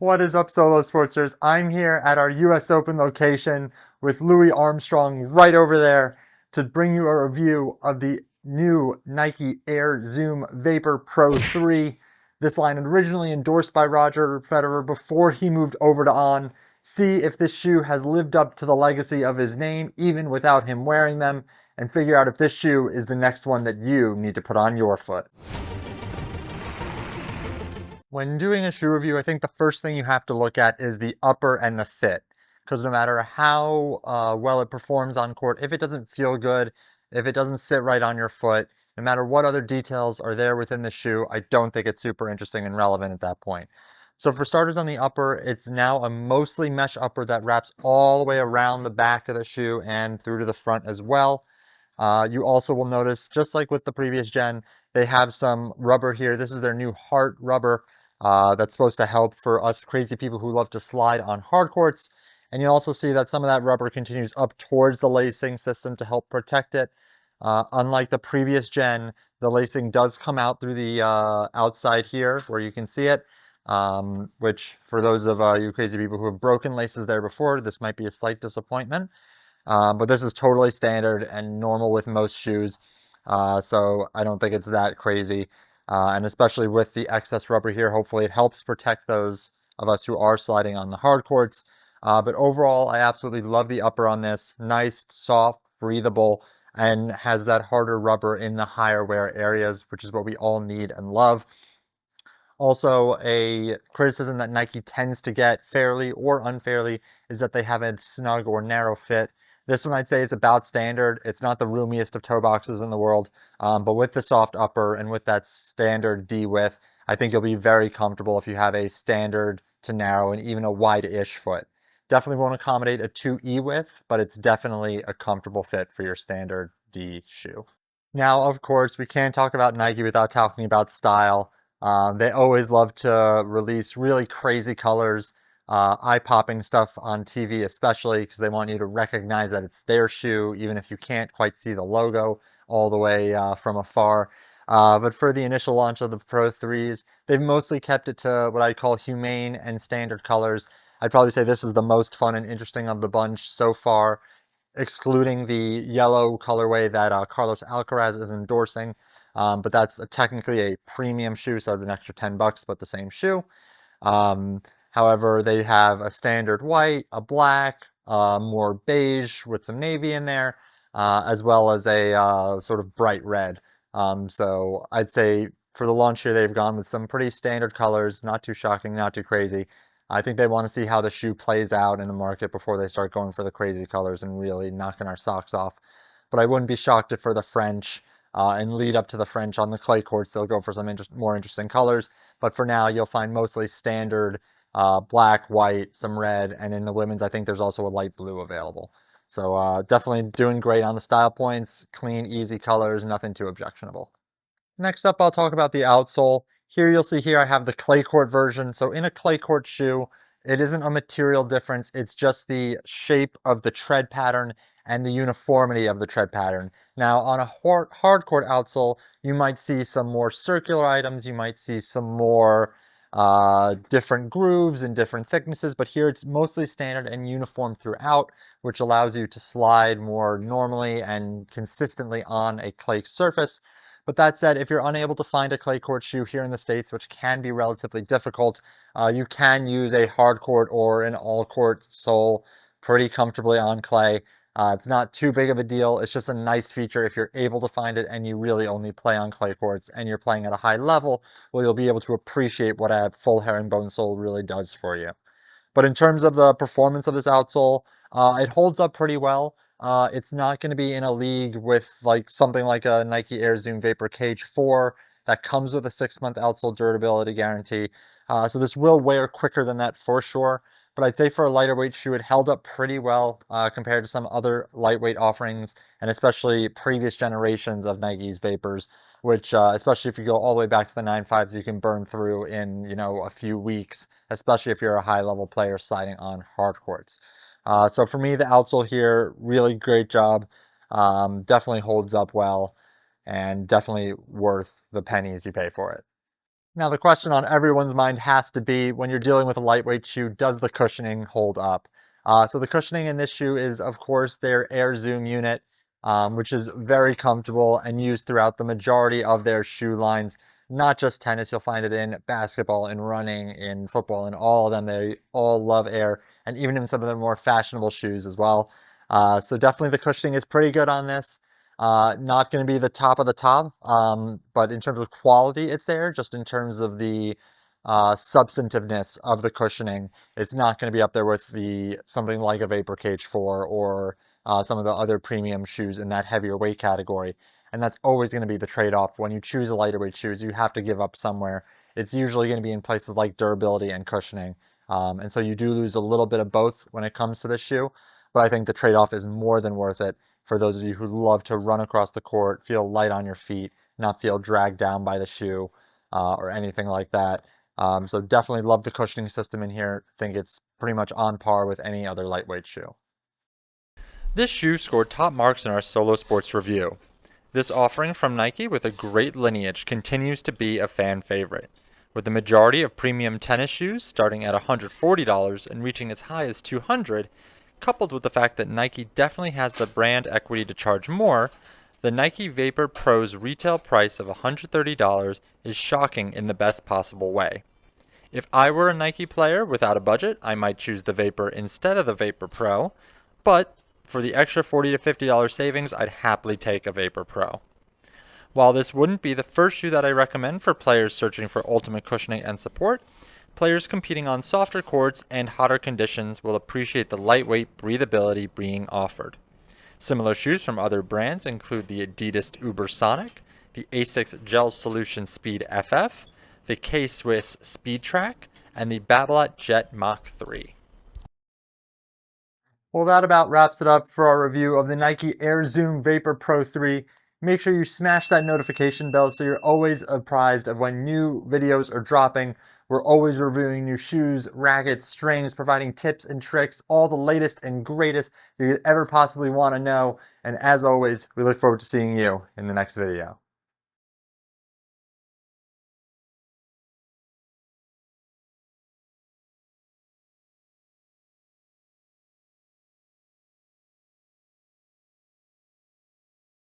What is up, Solow Sportsers? I'm here at our US Open location with Louis Armstrong right over there to bring you a review of the new Nike Air Zoom Vapor Pro 3. This line originally endorsed by Roger Federer before he moved over to On. See if this shoe has lived up to the legacy of his name even without him wearing them, and figure out if this shoe is the next one that you need to put on your foot. When doing a shoe review, I think the first thing you have to look at is the upper and the fit. Because no matter how well it performs on court, if it doesn't feel good, if it doesn't sit right on your foot, no matter what other details are there within the shoe, I don't think it's super interesting and relevant at that point. So for starters on the upper, it's now a mostly mesh upper that wraps all the way around the back of the shoe and through to the front as well. You also will notice, just like with the previous gen, they have some rubber here. This is their new Heart rubber that's supposed to help for us crazy people who love to slide on hard courts. And you'll also see that some of that rubber continues up towards the lacing system to help protect it. Unlike the previous gen, the lacing does come out through the outside here where you can see it, which for those of you crazy people who have broken laces there before, this might be a slight disappointment. But this is totally standard and normal with most shoes, so I don't think it's that crazy. And especially with the excess rubber here, hopefully it helps protect those of us who are sliding on the hard courts. But overall, I absolutely love the upper on this. Nice, soft, breathable, and has that harder rubber in the higher wear areas, which is what we all need and love. Also, a criticism that Nike tends to get, fairly or unfairly, is that they have a snug or narrow fit. This one I'd say is about standard. It's not the roomiest of toe boxes in the world, but with the soft upper and with that standard D width, I think you'll be very comfortable if you have a standard to narrow and even a wide-ish foot. Definitely won't accommodate a 2E width, but it's definitely a comfortable fit for your standard D shoe. Now, of course, we can't talk about Nike without talking about style. They always love to release really crazy colors, eye-popping stuff on TV, especially because they want you to recognize that it's their shoe, even if you can't quite see the logo all the way from afar. But for the initial launch of the Pro 3s, they've mostly kept it to what I call humane and standard colors. I'd probably say this is the most fun and interesting of the bunch so far, excluding the yellow colorway that Carlos Alcaraz is endorsing. But that's technically a premium shoe, so it's an extra 10 bucks, but the same shoe. Um, However, they have a standard white, a black, more beige with some navy in there, as well as a sort of bright red. So I'd say for the launch here, they've gone with some pretty standard colors, not too shocking, not too crazy. I think they want to see how the shoe plays out in the market before they start going for the crazy colors and really knocking our socks off. But I wouldn't be shocked if for the French and lead up to the French on the clay courts, they'll go for some more interesting colors. But for now, you'll find mostly standard black, white, some red, and in the women's, I think there's also a light blue available. So definitely doing great on the style points, clean, easy colors, nothing too objectionable. Next up, I'll talk about the outsole. Here you'll see here I have the clay court version. So in a clay court shoe, it isn't a material difference. It's just the shape of the tread pattern and the uniformity of the tread pattern. Now on a hard court outsole, you might see some more circular items. You might see some more different grooves and different thicknesses, but here it's mostly standard and uniform throughout, which allows you to slide more normally and consistently on a clay surface. But that said, if you're unable to find a clay court shoe here in the States, which can be relatively difficult, you can use a hard court or an all court sole pretty comfortably on clay. It's not too big of a deal. It's just a nice feature if you're able to find it and you really only play on clay courts and you're playing at a high level, well, you'll be able to appreciate what a full herringbone sole really does for you. But in terms of the performance of this outsole, it holds up pretty well. It's not going to be in a league with like something like a Nike Air Zoom Vapor Cage 4 that comes with a 6-month outsole durability guarantee. So this will wear quicker than that for sure. But I'd say for a lighter weight shoe, it held up pretty well compared to some other lightweight offerings, and especially previous generations of Nike's Vapors, which, especially if you go all the way back to the 9.5s, you can burn through in, a few weeks, especially if you're a high-level player sliding on hard courts. So for me, the outsole here, really great job. Definitely holds up well, and definitely worth the pennies you pay for it. Now, the question on everyone's mind has to be when you're dealing with a lightweight shoe, does the cushioning hold up? So the cushioning in this shoe is, of course, their Air Zoom unit, which is very comfortable and used throughout the majority of their shoe lines. Not just tennis, you'll find it in basketball, in running, in football, and all of them. They all love Air, and even in some of their more fashionable shoes as well. So definitely the cushioning is pretty good on this. Not going to be the top of the top, but in terms of quality, it's there. Just in terms of the substantiveness of the cushioning, it's not going to be up there with the something like a Vapor Cage 4 or some of the other premium shoes in that heavier weight category. And that's always going to be the trade-off. When you choose a lighter weight shoes, you have to give up somewhere. It's usually going to be in places like durability and cushioning. And so you do lose a little bit of both when it comes to this shoe, but I think the trade-off is more than worth it for those of you who love to run across the court, feel light on your feet, not feel dragged down by the shoe or anything like that. So definitely love the cushioning system in here. Think it's pretty much on par with any other lightweight shoe. This shoe scored top marks in our Solow Sports review. This offering from Nike with a great lineage continues to be a fan favorite, with the majority of premium tennis shoes starting at $140 and reaching as high as $200. Coupled with the fact that Nike definitely has the brand equity to charge more, the Nike Vapor Pro's retail price of $130 is shocking in the best possible way. If I were a Nike player without a budget, I might choose the Vapor instead of the Vapor Pro, but for the extra $40 to $50 savings, I'd happily take a Vapor Pro. While this wouldn't be the first shoe that I recommend for players searching for ultimate cushioning and support, players competing on softer courts and hotter conditions will appreciate the lightweight breathability being offered. Similar shoes from other brands include the Adidas Uber Sonic, the Asics Gel Solution Speed FF, the K-Swiss Speed Track, and the Babolat Jet Mach 3. Well, that about wraps it up for our review of the Nike Air Zoom Vapor Pro 3. Make sure you smash that notification bell so you're always apprised of when new videos are dropping. We're always reviewing new shoes, rackets, strings, providing tips and tricks, all the latest and greatest you could ever possibly want to know. And as always, we look forward to seeing you in the next video.